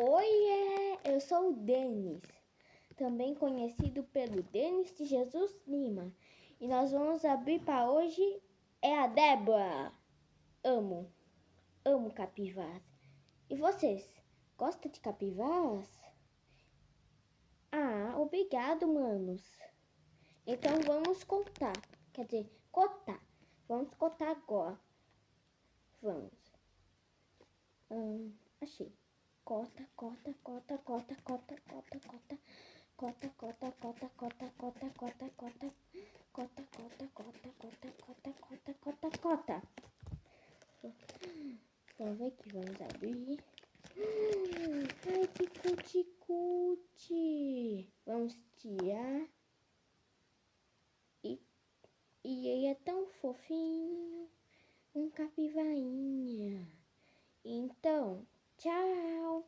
Oiê, eu sou o Denis, também conhecido pelo Denis de Jesus Lima. E nós vamos abrir para hoje é a Débora. Amo capivaras. E vocês, gostam de capivaras? Ah, obrigado, manos. Então vamos contar, quer dizer, cotar. Vamos cotar agora. Vamos. Achei. Cota, cota, cota, cota, cota, cota, cota. Cota, cota, cota, cota, cota, cota, cota. Cota, cota, cota, cota, cota, cota, cota, cota. Vamos ver aqui, vamos abrir. Ai, que cuti-cuti. Vamos tirar. E ele é tão fofinho. Um capivarinha. Então, tchau.